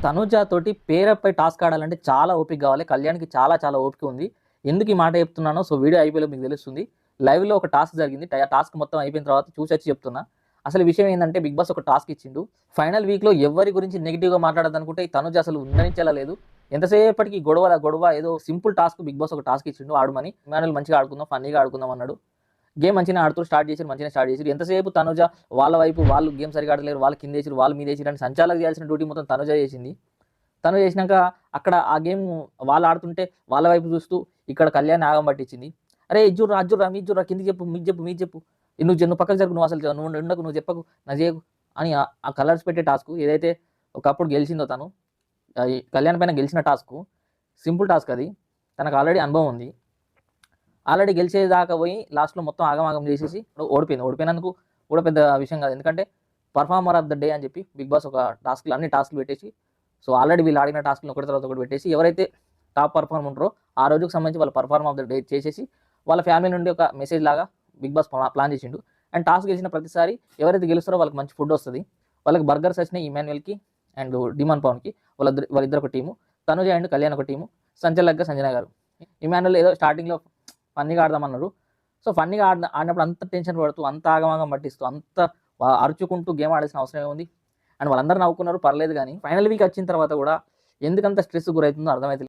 తనుజ తోటి పేరపై టాస్క్ ఆడాలంటే చాలా ఓపిక కావాలి. కళ్యాణ్‌కి చాలా ఓపిక ఉంది. ఎందుకు ఈ మాట చెప్తున్నానో వీడియో అయిపోయేలోపు మీకు తెలుస్తుంది. లైవ్‌లో ఒక టాస్క్ జరిగింది. టాస్క్ మొత్తం అయిపోయిన తర్వాత చూసొచ్చి చెప్తున్నా. అసలు విషయం ఏందంటే బిగ్ బాస్ ఒక టాస్క్ ఇచ్చిండు. ఫైనల్ వీక్‌లో ఎవ్వరి గురించి నెగెటివ్‌గా మాట్లాడొద్దనుకుంటే ఈ తనుజ అసలు ఉండనిచ్చేలా లేదు. ఎంతసేపటికి గొడవ ఏదో సింపుల్ టాస్క్ బిగ్ బాస్ ఒక టాస్క్ ఇచ్చిండు ఆడమని. ఇమానుయల్ మంచిగా ఆడుకుందాం, ఫన్నీగా ఆడుకుందాం అన్నాడు. గేమ్ మంచిగానే ఆడుతూ మంచిగానే స్టార్ట్ చేసిర్రు. ఎంతసేపు తనుజ వాళ్ళ వైపు వాళ్ళు గేమ్ సరిగ్గా ఆడలేరు, వాళ్ళు కిందేసిర్రు, వాళ్ళు మీదేసిర్రు అని సంచాలకులు చేయాల్సిన డ్యూటీ మొత్తం తనుజ చేసింది. తను చేసినాక అక్కడ ఆ గేమ్ వాళ్ళు ఆడుతుంటే వాళ్ళ వైపు చూస్తూ ఇక్కడ కళ్యాణ్ ఆగం పట్టించింది. అరే ఇజ్జుర్రా అజ్జుర్రా మీ ఇజ్జుర్రా కిందికి చెప్పు మీకు చెప్పు నువ్వు పక్కకు జరుగు, నువ్వు అసలు నువ్వు ఉండకు, నువ్వు చెప్పకు, నా చేయకు అని ఆ కలర్స్ పెట్టే టాస్క్ ఏదైతే ఒకప్పుడు గెలిచిందో తను ఈ కళ్యాణ్ పైన గెలిచిన టాస్క్ సింపుల్ టాస్క్ అది. తనకు ఆల్రెడీ అనుభవం ఉంది. ఆల్రెడీ గెలిచేదాకా పోయి లాస్ట్లో మొత్తం ఆగం చేసేసి ఓడిపోయినందుకు కూడా పెద్ద విషయం కాదు. ఎందుకంటే పర్ఫార్మర్ ఆఫ్ ద డే అని చెప్పి బిగ్ బాస్ ఒక అన్ని టాస్క్లు పెట్టేసి ఆల్రెడీ వీళ్ళు ఆడిన టాస్క్లు ఒకటి తర్వాత ఒకటి పెట్టేసి ఎవరైతే టాప్ పర్ఫార్మర్ ఉంటారో ఆ రోజుకు సంబంధించి వాళ్ళ పర్ఫార్మర్ ఆఫ్ ద డే చేసేసి వాళ్ళ ఫ్యామిలీ నుండి ఒక మెసేజ్ లాగా బిగ్ బాస్ ప్లాన్ చేసిండు. అండ్ టాస్క్ గెలిచిన ప్రతిసారి ఎవరైతే గెలుస్తారో వాళ్ళకి మంచి ఫుడ్ వస్తుంది. వాళ్ళకి బర్గర్స్ వచ్చినాయి ఇమాన్యుయల్కి అండ్ డిమాన్ పవన్కి. వాళ్ళిద్దరు ఒక టీము, తనుజ అండ్ కళ్యాణ్ ఒక టీము, సంచలక్గా సంజన గారు. ఇమాన్యుయల్ ఏదో స్టార్టింగ్లో ఫన్నీగా ఆడదామన్నారు. ఫన్నీగా ఆడినప్పుడు అంత టెన్షన్ పడుతూ, అంత ఆగమాగం పట్టిస్తూ, అంత అరుచుకుంటూ గేమ్ ఆడాల్సిన అవసరం ఉంది. అండ్ వాళ్ళందరూ నవ్వుకున్నారు, పర్లేదు. కానీ ఫైనల్ వీక్ వచ్చిన తర్వాత కూడా ఎందుకంత స్ట్రెస్ గురవుతుందో అర్థమైతే